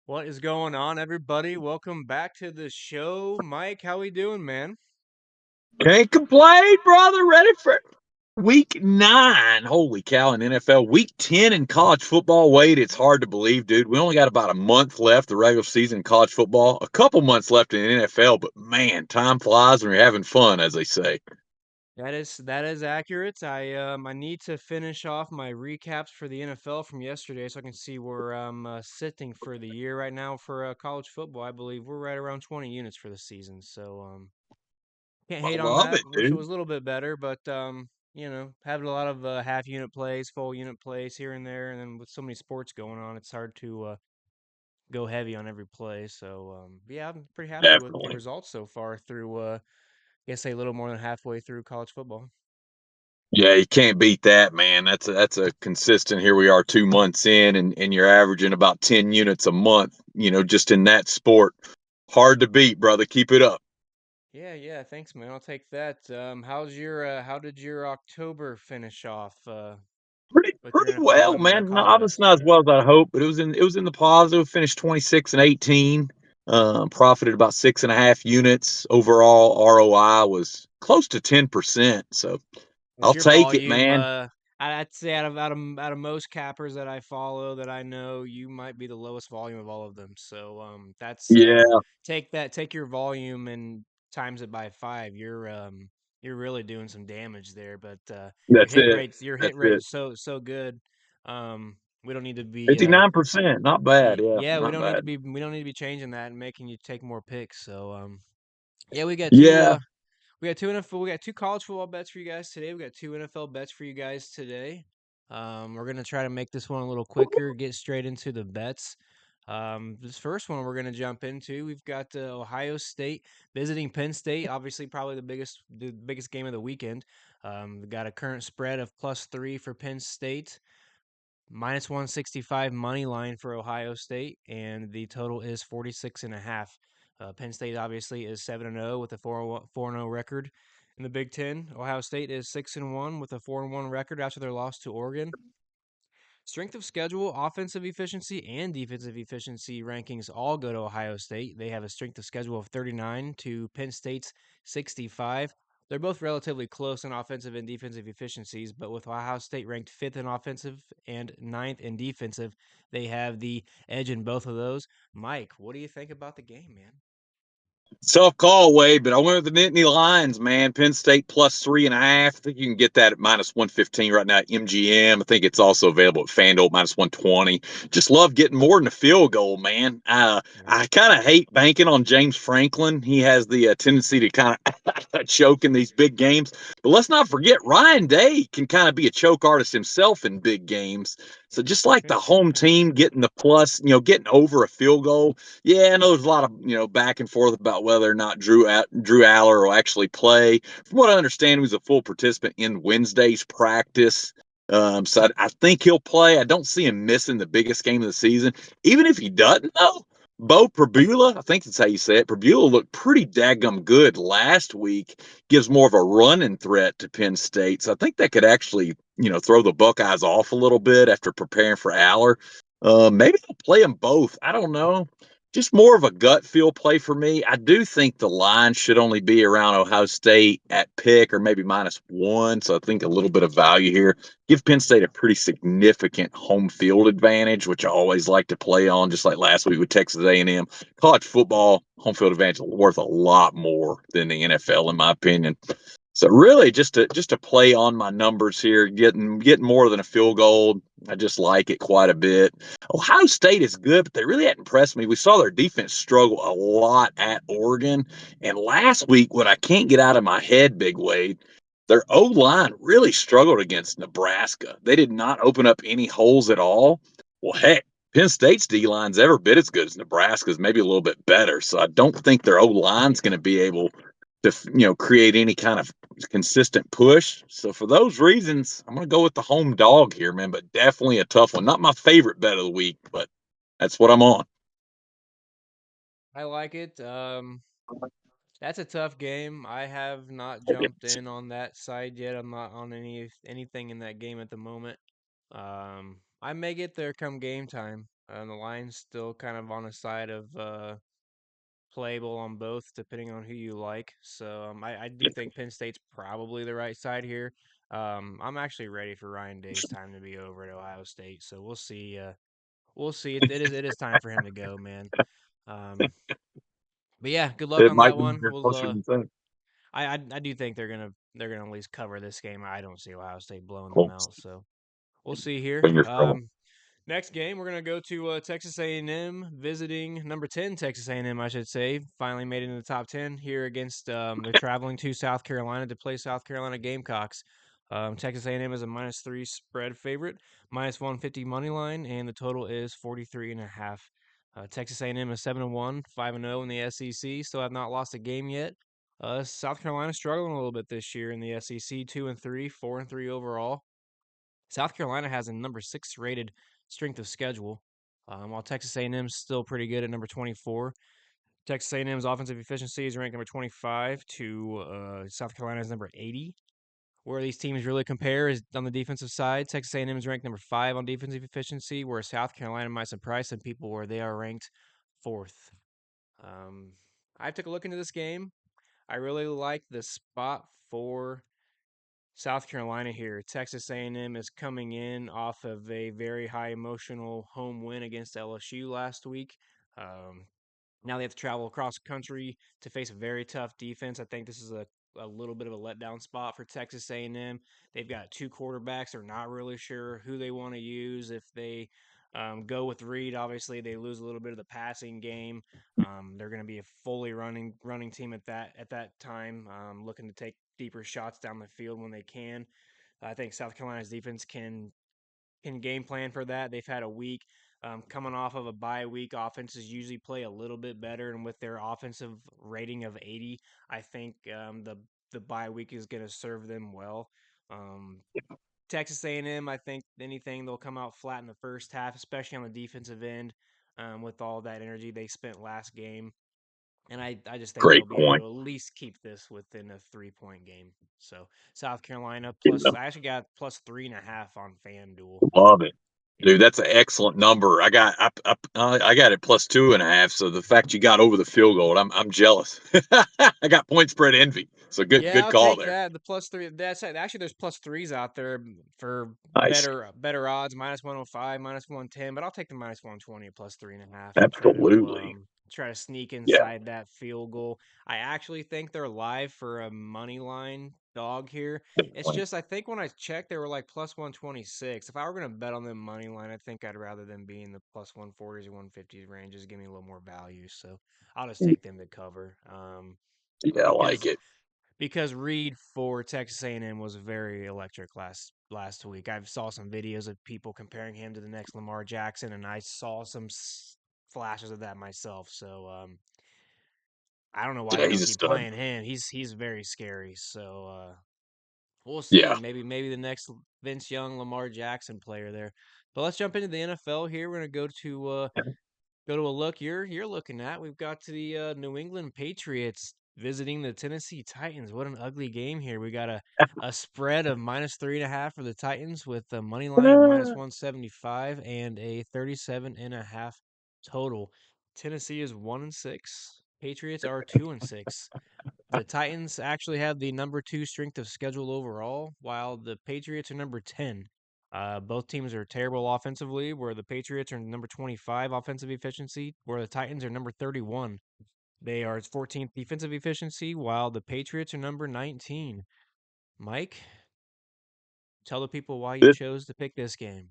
What is going on, everybody? Welcome back to the show. Mike, how we doing, man? Can't complain, brother. Ready for week 9. Holy cow, in NFL. Week 10 in college football. Wait, it's hard to believe, dude. We only got about a month left, the regular season in college football. A couple months left in NFL, but man, time flies when you're having fun, as they say. That is accurate. I need to finish off my recaps for the NFL from yesterday so I can see where I'm sitting for the year right now for college football. I believe we're right around 20 units for the season. So can't I hate on love that. it, Wish it dude. was a little bit better, but having a lot of half unit plays, full unit plays here and there, and then with so many sports going on, it's hard to go heavy on every play. So yeah, I'm pretty happy with the Definitely. results so far through I guess a little more than halfway through college football. Yeah, you can't beat that, man. That's a consistent. Here we are 2 months in, and you're averaging about 10 units a month. Just in that sport. Hard to beat, brother. Keep it up. Yeah, yeah, thanks man. I'll take that. How did your October finish off Pretty with your pretty NFL well, and man. No, college obviously bets? not as well as I hoped, but it was in the positive. Finished 26-18. Profited about 6.5 units. Overall ROI was close to 10%. So Was I'll your take it, volume man. I'd say out of most cappers that I follow that I know, you might be the lowest volume of all of them. So that's Yeah, take your volume and times it by 5. You're really doing some damage there, but that's it. your hit That's rate it. is so good. We don't need to be 59%. Not bad. Yeah, yeah, not bad. we don't need to be changing that and making you take more picks. So yeah, we got two Yeah. NFL. We got two college football bets for you guys today. We got two NFL bets for you guys today. We're gonna try to make this one a little quicker. Get straight into the bets. This first one we're gonna jump into. We've got Ohio State visiting Penn State. Obviously, probably the biggest game of the weekend. We got a current spread of +3 for Penn State. -165 money line for Ohio State, and the total is 46.5. Penn State obviously is 7-0 with a 4-0 record in the Big Ten. Ohio State is 6-1 with a 4-1 record after their loss to Oregon. Strength of schedule, offensive efficiency, and defensive efficiency rankings all go to Ohio State. They have a strength of schedule of 39 to Penn State's 65. They're both relatively close in offensive and defensive efficiencies, but with Ohio State ranked fifth in offensive and ninth in defensive, they have the edge in both of those. Mike, what do you think about the game, man? Tough call, Wade, but I went with the Nittany Lions, man. Penn State +3.5. I think you can get that at -115 right now at MGM. I think it's also available at FanDuel -120. Just love getting more than a field goal, man. Yeah. I kind of hate banking on James Franklin. He has the tendency to kind of choke in these big games. But let's not forget, Ryan Day can kind of be a choke artist himself in big games. So Yeah, just like the true. home team getting the plus, getting over a field goal. Yeah, I know there's a lot of back and forth about whether or not Drew Aller will actually play. From what I understand, he was a full participant in Wednesday's practice. So I think he'll play. I don't see him missing the biggest game of the season. Even if he doesn't, though, Bo Prabula, I think that's how you say it. Prabula looked pretty daggum good last week. Gives more of a running threat to Penn State. So I think that could actually, throw the Buckeyes off a little bit after preparing for Aller. Maybe they'll play them both. I don't know. Just more of a gut feel play for me. I do think the line should only be around Ohio State at pick or maybe -1. So I think a little bit of value here. Give Penn State a pretty significant home field advantage, which I always like to play on, just like last week with Texas A&M. College football home field advantage is worth a lot more than the NFL, in my opinion. So really, just to play on my numbers here, getting more than a field goal. I just like it quite a bit. Ohio State is good, but they really hadn't impressed me. We saw their defense struggle a lot at Oregon, and last week, what I can't get out of my head, Big Wade, their O line really struggled against Nebraska. They did not open up any holes at all. Well, heck, Penn State's D line's every bit as good as Nebraska's, maybe a little bit better. So I don't think their O line's going to be able to create any kind of consistent push. So for those reasons, I'm going to go with the home dog here, man. But definitely a tough one. Not my favorite bet of the week, but that's what I'm on. I like it. That's a tough game. I have not jumped in on that side yet. I'm not on anything in that game at the moment. I may get there come game time. The line's still kind of on the side of playable on both, depending on who you like. So I do think Penn State's probably the right side here. I'm actually ready for Ryan Day's time to be over at Ohio State. So we'll see. We'll see. It is time for him to go, man. Um, but yeah, good luck It on might that be one. here We'll closer than you think. I do think they're gonna at least cover this game. I don't see Ohio State blowing them Close. out. So we'll see here. Fingers crossed. Next game, we're gonna go to Texas A&M visiting number 10 Texas A&M, I should say. Finally made it in the top 10 here against. They're traveling to South Carolina to play South Carolina Gamecocks. Texas A&M is a -3 spread favorite, -150 money line, and the total is 43.5. Texas A&M is 7-1, 5-0 in the SEC. Still have not lost a game yet. South Carolina struggling a little bit this year in the SEC, 2-3, 4-3 overall. South Carolina has a number 6 rated strength of schedule, while Texas A&M is still pretty good at number 24. Texas A&M's offensive efficiency is ranked number 25 to South Carolina's number 80. Where these teams really compare is on the defensive side. Texas A&M is ranked number 5 on defensive efficiency, where South Carolina might surprise some people where they are ranked 4th. Um, I took a look into this game. I really like the spot for South Carolina here. Texas A&M is coming in off of a very high emotional home win against LSU last week. Um, Now they have to travel across the country to face a very tough defense. I think this is a little bit of a letdown spot for Texas A&M. They've got two quarterbacks. They're not really sure who they want to use. If they go with Reed, obviously they lose a little bit of the passing game. They're going to be a fully running team at that time, looking to take deeper shots down the field when they can. I think South Carolina's defense can game plan for that. They've had a week coming off of a bye week. Offenses usually play a little bit better, and with their offensive rating of 80, I think the bye week is going to serve them well. Um, Texas A&M, I think anything they'll come out flat in the first half, especially on the defensive end, with all that energy they spent last game. And I just think they'll Great be able to point. at least keep this within a 3-point game. So South Carolina Yeah, plus, I actually got plus 3.5 on FanDuel. love it. Yeah. Dude, that's an excellent number. I got it plus 2.5. So the fact you got over the field goal, I'm jealous. I got point spread envy. So Yeah, good I'll call take there. that. The plus three. That's actually there's plus threes out there for Nice. better odds, -105, -110. But I'll take the -120 at plus 3.5 and Absolutely. try to sneak Yeah. inside that field goal. I actually think they're live for a money line dog here. Good It's point. just I think when I checked, they were like plus 126. If I were gonna bet on them money line, I think I'd rather them be in the plus 140s or 150s ranges, give me a little more value. So I'll just take them to cover. Yeah, I like Because it. Reed for Texas A&M was very electric last week. I saw some videos of people comparing him to the next Lamar Jackson, and I saw some flashes of that myself. So I don't know why Yeah, they don't he's a keep stud. playing him. He's very scary. So we'll see. Yeah. Maybe the next Vince Young, Lamar Jackson player there. But let's jump into the NFL here. We're gonna go to a look you're looking at. We've got to the New England Patriots visiting the Tennessee Titans. What an ugly game here. We got a spread of -3.5 for the Titans with a money line of -175 and a 37.5 total. Tennessee is 1-6. Patriots are 2-6. The Titans actually have the number 2 strength of schedule overall, while the Patriots are number 10. Both teams are terrible offensively, where the Patriots are number 25 offensive efficiency, where the Titans are number 31. They are 14th defensive efficiency, while the Patriots are number 19. Mike, tell the people why you chose to pick this game.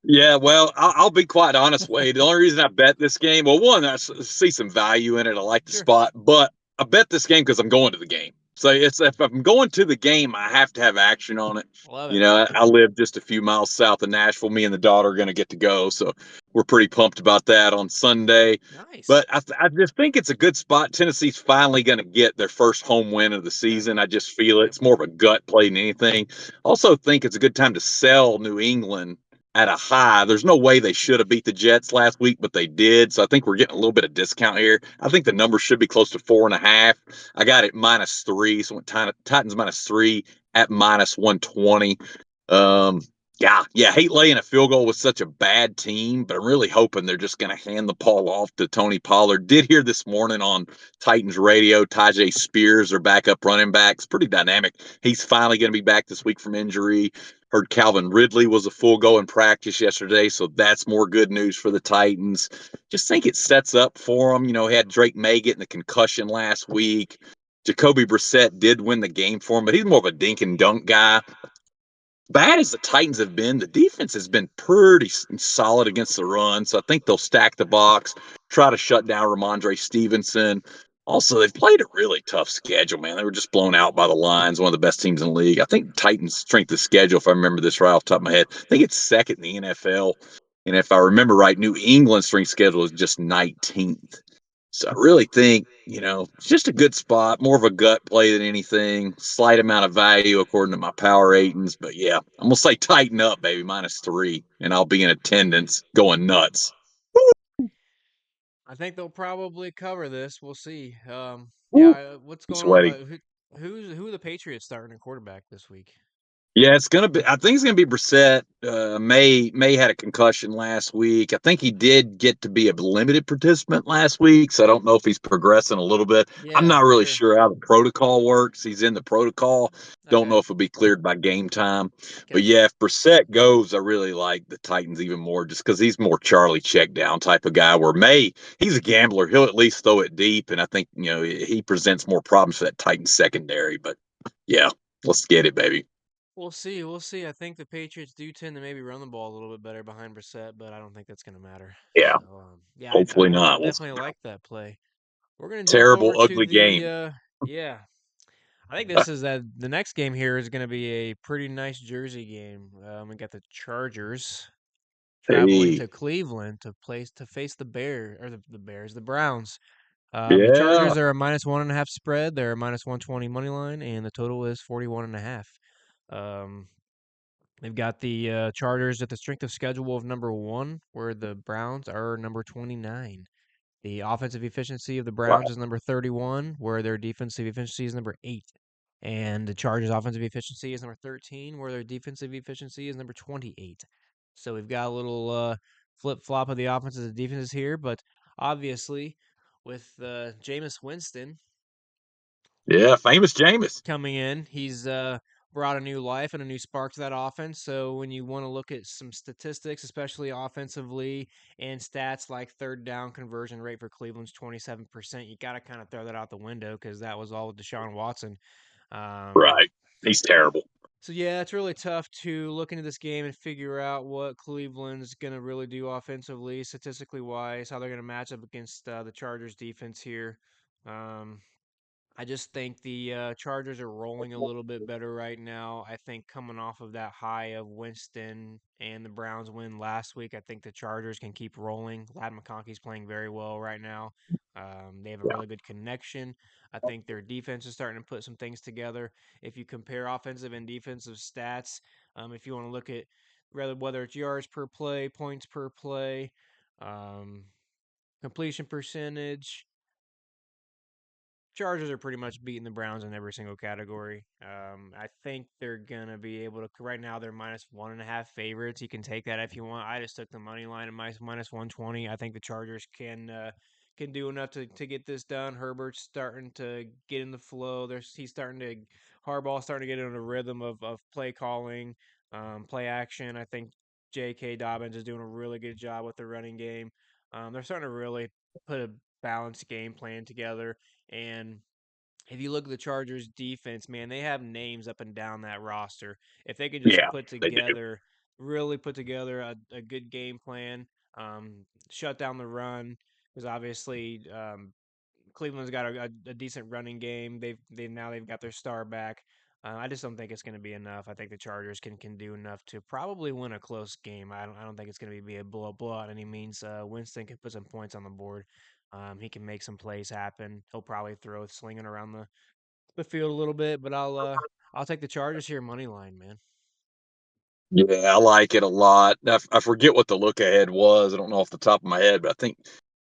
Yeah, well, I'll be quite honest, Wade. The only reason I bet this game, well, one, see some value in it. I like the Sure. spot, but I bet this game because I'm going to the game. So it's if I'm going to the game, I have to have action on it. Love You it. know, I live just a few miles south of Nashville. Me and the daughter are going to get to go, so we're pretty pumped about that on Sunday. Nice. But I just think it's a good spot. Tennessee's finally going to get their first home win of the Okay. season. I just feel it. Yep. It's more of a gut play than anything. Also, think it's a good time to sell New England at a high. There's no way they should have beat the Jets last week, but they did. So I think we're getting a little bit of discount here. I think the number should be close to 4.5. I got it -3, so went Titans -3 at -120. Um, Yeah, yeah, hate laying a field goal with such a bad team, but I'm really hoping they're just going to hand the ball off to Tony Pollard. Did hear this morning on Titans radio, Tajay Spears, their backup running backs, pretty dynamic. He's finally going to be back this week from injury. Heard Calvin Ridley was a full go in practice yesterday, so that's more good news for the Titans. Just think it sets up for them. You know, he had Drake May getting the concussion last week. Jacoby Brissett did win the game for him, but he's more of a dink and dunk guy. Bad as the Titans have been, the defense has been pretty solid against the run. So I think they'll stack the box, try to shut down Ramondre Stevenson. Also, they've played a really tough schedule, man. They were just blown out by the Lions, one of the best teams in the league. I think Titans' strength of schedule, if I remember this right off the top of my head, I think it's second in the NFL. And if I remember right, New England's strength schedule is just 19th. So I really think, it's just a good spot, more of a gut play than anything. Slight amount of value according to my power ratings. But yeah, I'm gonna say tighten up, baby, -3, and I'll be in attendance going nuts. I think they'll probably cover this. We'll see. Yeah, Woo. what's I'm going on? sweaty. Who are the Patriots starting at quarterback this week? Yeah, it's gonna be. I think it's gonna be Brissett. May had a concussion last week. I think he did get to be a limited participant last week, so I don't know if he's progressing a little bit. I'm Yeah, not really sure. sure how the protocol works. He's in the protocol. Don't know Okay. if it'll be cleared by game time. But Okay. yeah, if Brissett goes, I really like the Titans even more, just because he's more Charlie check down type of guy. Where May, he's a gambler. He'll at least throw it deep, and I think he presents more problems for that Titans secondary. But yeah, let's get it, baby. We'll see. We'll see. I think the Patriots do tend to maybe run the ball a little bit better behind Brissett, but I don't think that's going to matter. Yeah. So, yeah, Hopefully I not. We'll definitely like that play. We're going to jump over terrible, to ugly game. yeah. I think this is the next game here is going to be a pretty nice Jersey game. We got the Chargers traveling Hey, to Cleveland to face the Bears, the Browns. The yeah, Chargers are a -1.5 spread. They're a -120 money line, and the total is 41.5. Um, they've got the Chargers at the strength of schedule of number one, where the Browns are number 29. The offensive efficiency of the wow, Browns is number 31, where their defensive efficiency is number 8. And the Chargers' offensive efficiency is number 13, where their defensive efficiency is number 28. So we've got a little flip flop of the offenses and defenses here, but obviously, with Jameis Winston yeah, famous Jameis. coming in, he's brought a new life and a new spark to that offense. So when you want to look at some statistics, especially offensively, and stats like third down conversion rate for Cleveland's 27%, you got to kind of throw that out the window because that was all with Deshaun Watson. Um, Right, he's terrible. so yeah, it's really tough to look into this game and figure out what Cleveland's gonna really do offensively, statistically wise, how they're gonna match up against the Chargers defense here. Um, I just think the Chargers are rolling a little bit better right now. I think coming off of that high of Winston and the Browns win last week, I think the Chargers can keep rolling. Lad McConkey's playing very well right now. They have a Yeah, really good connection. I think their defense is starting to put some things together. If you compare offensive and defensive stats, if you want to look at whether it's yards per play, points per play, um, completion percentage, Chargers are pretty much beating the Browns in every single category. I think they're gonna be able to. Right now, they're -1.5 favorites. You can take that if you want. I just took the money line at -120. I think the Chargers can do enough to get this done. Herbert's starting to get in the flow. He's starting to Harbaugh's starting to get in a rhythm of play calling, play action. I think J.K. Dobbins is doing a really good job with the running game. They're starting to really put a balanced game plan together. And if you look at the Chargers defense, man, they have names up and down that roster. If they could just yeah, they do. really put together a good game plan, shut down the run, because obviously Cleveland's got a decent running game. They've got their star back. I just don't think it's going to be enough. I think the Chargers can do enough to probably win a close game. I don't think it's going to be a blowout any means. Winston can put some points on the board. He can make some plays happen. He'll probably throw slinging around the field a little bit, but I'll take the Chargers here money line, man. Yeah, I like it a lot. I forget what the look ahead was. I don't know off the top of my head, but I think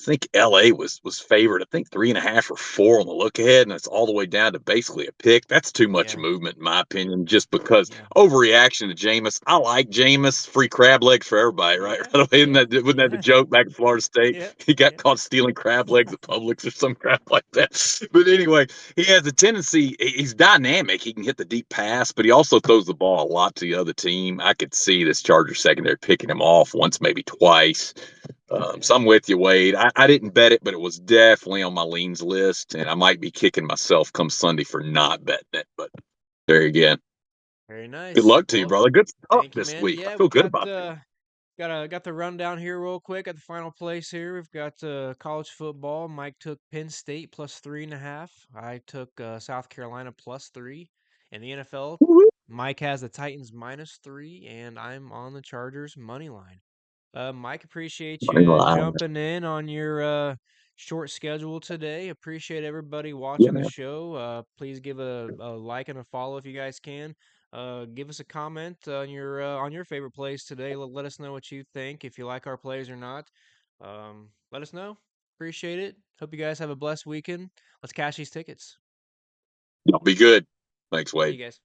I think LA was favored. I think 3.5 or 4 on the look ahead, and it's all the way down to basically a pick. That's too much Yeah, movement, in my opinion, just because yeah, overreaction to Jameis. I like Jameis, free crab legs for everybody, right? yeah, Isn't yeah, that wasn't that the yeah, joke back in Florida State? yeah, He got yeah. caught stealing crab legs at Publix or some crap like that. But anyway, he has a tendency. He's dynamic. He can hit the deep pass, but he also throws the ball a lot to the other team. I could see this Charger secondary picking him off once, maybe twice. So Yeah. I'm with you, Wade. I didn't bet it, but it was definitely on my leans list, and I might be kicking myself come Sunday for not betting it. But there you go. Very Good nice. luck to you, Well, brother. Good stuff thank you, this man. week. I Yeah, feel we good got about things. got the rundown here real quick at the final place here. We've got college football. Mike took Penn State plus 3.5. I took South Carolina plus 3. In the NFL, Mike has the Titans -3, and I'm on the Chargers money line. Mike, appreciate you jumping in on your short schedule today. Appreciate everybody Yeah, watching the man. show. Please give a like and a follow if you guys can. Give us a comment on your favorite plays today. Let us know what you think, if you like our plays or not. Let us know. Appreciate it. Hope you guys have a blessed weekend. Let's cash these tickets. Y'all be good. Thanks, See Wade. you guys.